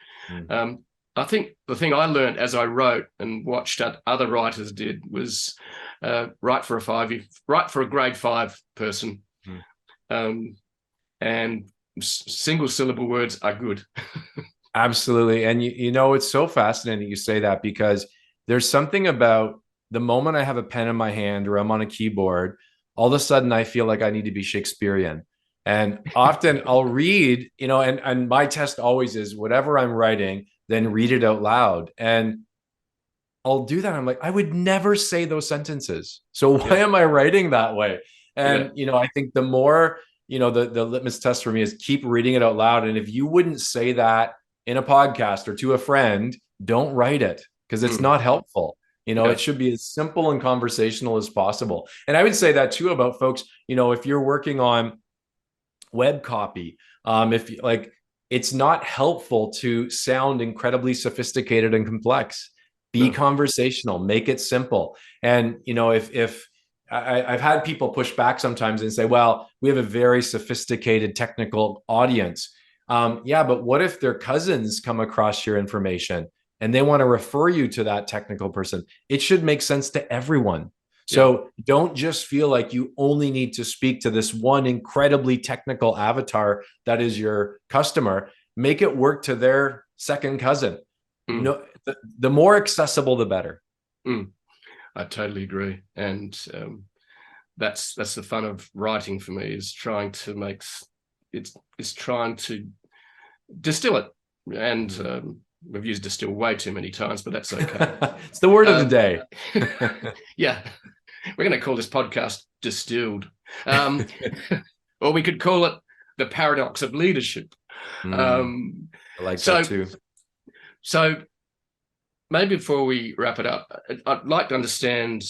I think the thing I learned as I wrote and watched other writers did was write for a grade 5 person. And single syllable words are good. Absolutely. And it's so fascinating you say that, because there's something about the moment I have a pen in my hand or I'm on a keyboard, all of a sudden I feel like I need to be Shakespearean. And often I'll read, and my test always is whatever I'm writing, then read it out loud. And I'll do that. I'm like, I would never say those sentences. So why am I writing that way? And, I think the more, the litmus test for me is keep reading it out loud. And if you wouldn't say that in a podcast or to a friend, don't write it, because it's not helpful. It should be as simple and conversational as possible. And I would say that too about folks, if you're working on web copy, it's not helpful to sound incredibly sophisticated and complex. Be conversational, make it simple. And, if I've had people push back sometimes and say, well, we have a very sophisticated technical audience. Yeah, but what if their cousins come across your information and they want to refer you to that technical person? It should make sense to everyone. So don't just feel like you only need to speak to this one incredibly technical avatar that is your customer. Make it work to their second cousin. No, the more accessible, the better. I totally agree. And that's the fun of writing for me, is trying to trying to distill it. And we've used distill way too many times, but that's okay. It's the word of the day. Yeah. We're going to call this podcast Distilled. Or we could call it The Paradox of Leadership. I like that too. So maybe before we wrap it up, I'd like to understand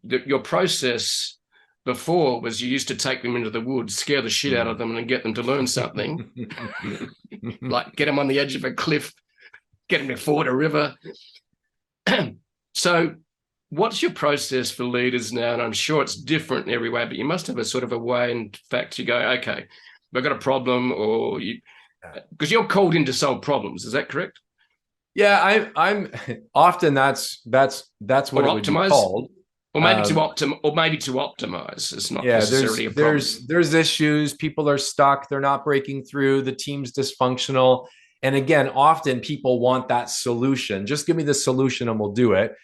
your process before was you used to take them into the woods, scare the shit out of them and get them to learn something. Like get them on the edge of a cliff, get them to ford a river. So what's your process for leaders now? And I'm sure it's different in every way, but you must have a sort of a way, in fact, you go, okay, we've got a problem, or because you're called in to solve problems. Is that correct? Yeah, I'm often that's what it would be called. Or maybe to optimize. It's not necessarily a problem. There's issues. People are stuck. They're not breaking through. The team's dysfunctional. And again, often people want that solution. Just give me the solution and we'll do it.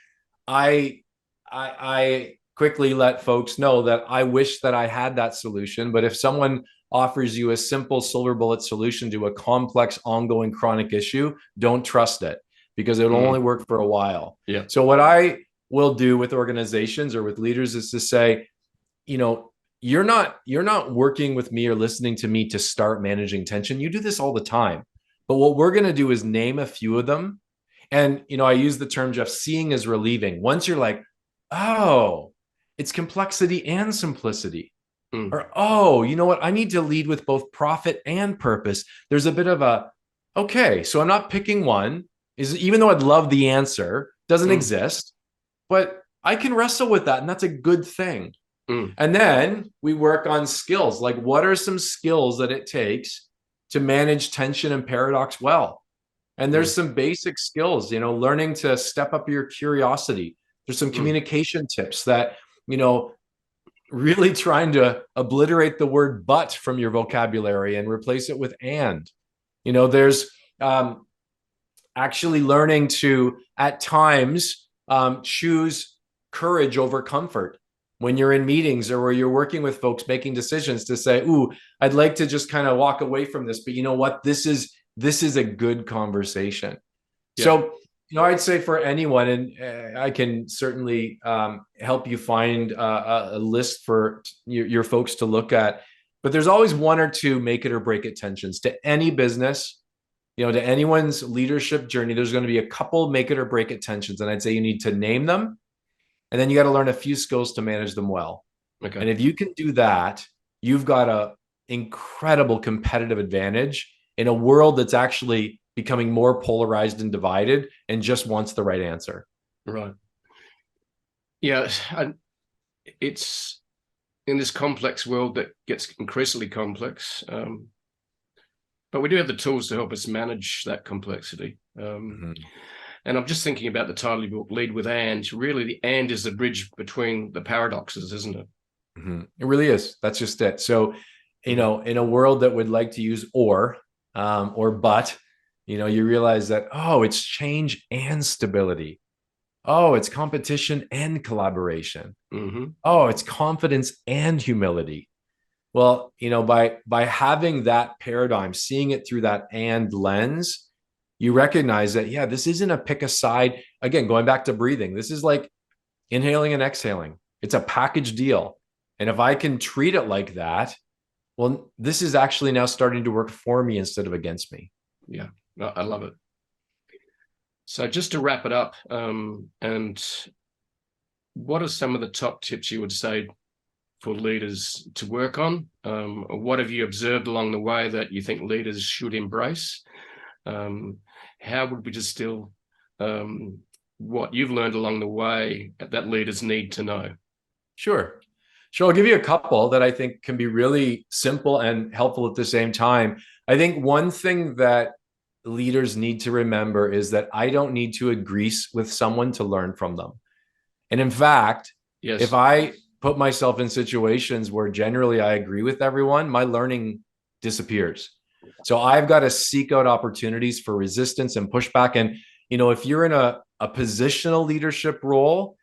I quickly let folks know that I wish that I had that solution. But if someone offers you a simple silver bullet solution to a complex, ongoing, chronic issue, don't trust it. because it'll only work for a while. Yeah. So what I will do with organizations or with leaders is to say, you know, you're not working with me or listening to me to start managing tension. You do this all the time. But what we're going to do is name a few of them. And, you know, I use the term, Jeff, seeing is relieving. Once you're like, oh, it's complexity and simplicity. Or, oh, you know what? I need to lead with both profit and purpose. There's a bit of a, okay, so I'm not picking one, is even though I'd love the answer, doesn't exist, but I can wrestle with that. And that's a good thing. And then we work on skills. Like, what are some skills that it takes to manage tension and paradox well? And there's some basic skills, you know, learning to step up your curiosity. There's some communication tips that, you know, really trying to obliterate the word but from your vocabulary and replace it with and. You know, there's actually learning to, at times, choose courage over comfort. When you're in meetings or where you're working with folks making decisions, to say, ooh, I'd like to just kind of walk away from this, but you know what? This is a good conversation. Yeah. So, you know, I'd say for anyone, and I can certainly help you find a list for your folks to look at, but there's always one or two make it or break it tensions to any business, you know, to anyone's leadership journey. There's going to be a couple make it or break it tensions. And I'd say you need to name them. And then you got to learn a few skills to manage them well. Okay. And if you can do that, you've got an incredible competitive advantage in a world that's actually becoming more polarized and divided and just wants the right answer. Right. Yeah. It's in this complex world that gets increasingly complex. But we do have the tools to help us manage that complexity. And I'm just thinking about the title of your book, Lead with And. Really, the and is the bridge between the paradoxes, isn't it? It really is. That's just it. So, you know, in a world that would like to use or but, you know, you realize that, oh, it's change and stability. Oh, it's competition and collaboration. Oh, it's confidence and humility. Well, you know, by having that paradigm, seeing it through that and lens, you recognize that, yeah, this isn't a pick a side. Again, going back to breathing, this is like inhaling and exhaling. It's a package deal. And if I can treat it like that, well, this is actually now starting to work for me instead of against me. Yeah, I love it. So just to wrap it up, and what are some of the top tips you would say for leaders to work on? What have you observed along the way that you think leaders should embrace? How would we distill what you've learned along the way that leaders need to know? Sure. I'll give you a couple that I think can be really simple and helpful at the same time. I think one thing that leaders need to remember is that I don't need to agree with someone to learn from them. And in fact, if I put myself in situations where generally I agree with everyone, my learning disappears. So I've got to seek out opportunities for resistance and pushback. And, you know, if you're in a positional leadership role,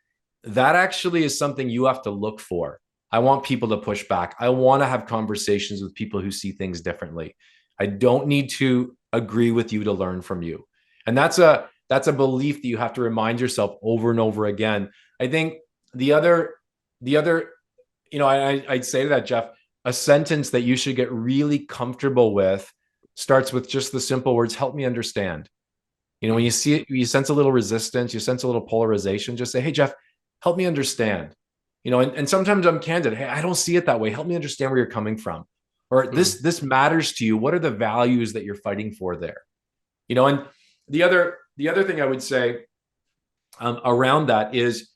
that actually is something you have to look for. I want people to push back. I want to have conversations with people who see things differently. I don't need to agree with you to learn from you. And that's a belief that you have to remind yourself over and over again. I think the other, you know, I'd say to that, Jeff, a sentence that you should get really comfortable with starts with just the simple words, help me understand. You know, when you see it, you sense a little resistance, you sense a little polarization, just say, hey, Jeff, help me understand. You know, and sometimes I'm candid. Hey, I don't see it that way. Help me understand where you're coming from. Or this matters to you. What are the values that you're fighting for there? You know, and the other thing I would say around that is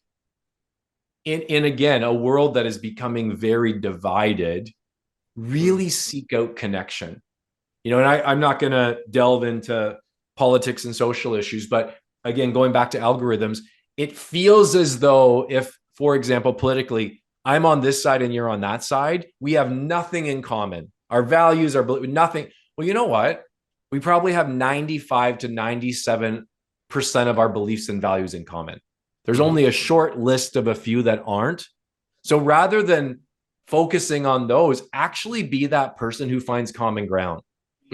in again, a world that is becoming very divided, really seek out connection. You know, and I'm not going to delve into politics and social issues, but again, going back to algorithms, it feels as though if, for example, politically, I'm on this side and you're on that side, we have nothing in common. Our values are nothing. Well, you know what? We probably have 95 to 97% of our beliefs and values in common. There's only a short list of a few that aren't. So rather than focusing on those, actually be that person who finds common ground.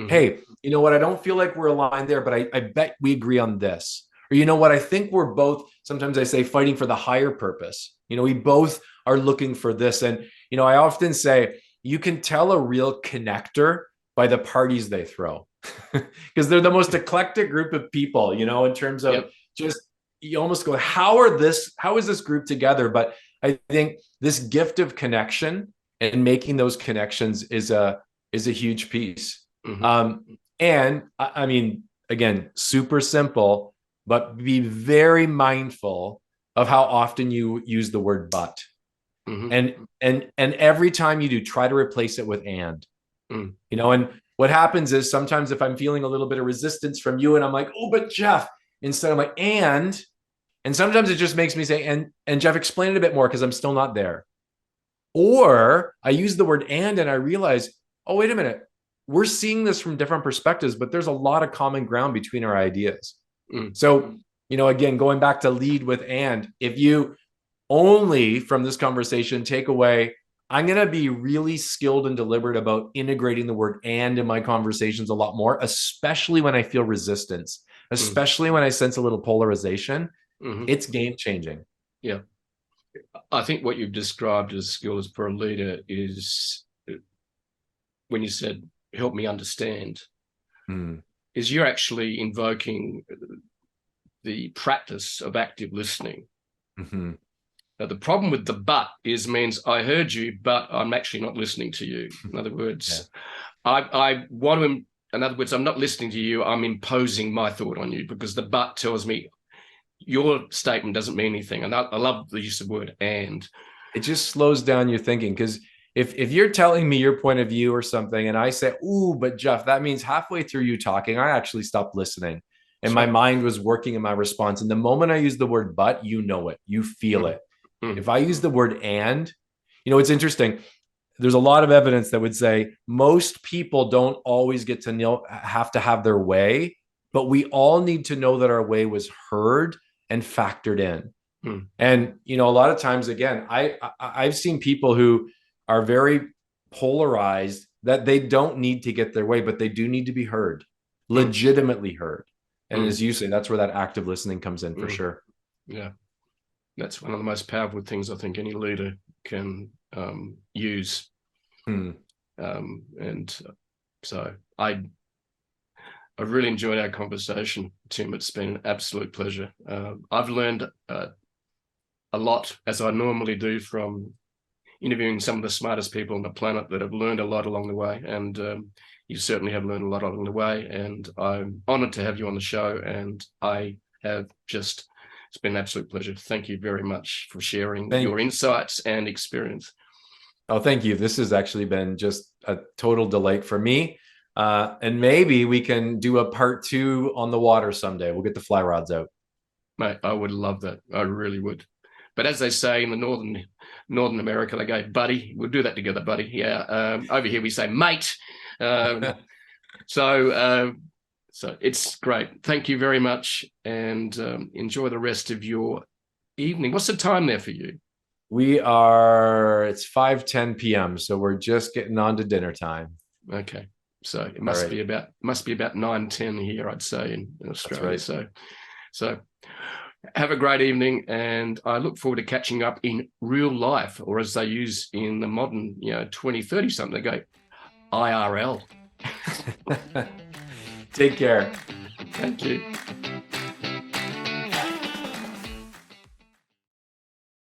Hey, you know what? I don't feel like we're aligned there, but I bet we agree on this. Or, you know what, I think we're both, sometimes I say, fighting for the higher purpose. You know, we both are looking for this. And, you know, I often say, you can tell a real connector by the parties they throw, because they're the most eclectic group of people, you know, in terms of just, you almost go, how is this group together? But I think this gift of connection and making those connections is a huge piece. And I mean, again, super simple, but be very mindful of how often you use the word but. And every time you do, try to replace it with and. You know, and what happens is sometimes if I'm feeling a little bit of resistance from you and I'm like, oh, but Jeff, instead I'm like, and sometimes it just makes me say, and Jeff, explain it a bit more because I'm still not there. Or I use the word and I realize, oh, wait a minute, we're seeing this from different perspectives, but there's a lot of common ground between our ideas. So, you know, again, going back to lead with and, if you only from this conversation take away, I'm going to be really skilled and deliberate about integrating the word and in my conversations a lot more, especially when I feel resistance, especially when I sense a little polarization. It's game changing. Yeah. I think what you've described as skill as per a leader is, when you said, help me understand, is you're actually invoking the practice of active listening. Now, the problem with the but means I heard you, but I'm actually not listening to you. In other words, I want to, in other words, I'm not listening to you. I'm imposing my thought on you, because the but tells me your statement doesn't mean anything. And I love the use of the word and. It just slows down your thinking, because if you're telling me your point of view or something and I say, ooh, but Jeff, that means halfway through you talking, I actually stopped listening and my mind was working in my response. And the moment I use the word but, you know it, you feel it. If I use the word and, you know, it's interesting. There's a lot of evidence that would say most people don't always get to have to have their way, but we all need to know that our way was heard and factored in. And, you know, a lot of times, again, I've seen people who are very polarized that they don't need to get their way, but they do need to be heard, legitimately heard. And as you say, that's where that active listening comes in for sure. Yeah. That's one of the most powerful things I think any leader can use. And so I've really enjoyed our conversation, Tim. It's been an absolute pleasure. I've learned a lot, as I normally do, from interviewing some of the smartest people on the planet that have learned a lot along the way. And you certainly have learned a lot along the way. And I'm honored to have you on the show. And I have just, it's been an absolute pleasure. Thank you very much for sharing your insights and experience. Oh, thank you. This has actually been just a total delight for me. And maybe we can do a part 2 on the water someday. We'll get the fly rods out. Mate, I would love that. I really would. But as they say in the Northern America, they go, buddy. We'll do that together, buddy. Yeah. Over here we say, mate. So it's great. Thank you very much, and enjoy the rest of your evening. What's the time there for you? It's 5:10 p.m. So we're just getting on to dinner time. Okay. So it must be about 9:10 here, I'd say, in Australia. That's right. So have a great evening, and I look forward to catching up in real life, or as they use in the modern, 2030 something, they go IRL. Take care. Thank you.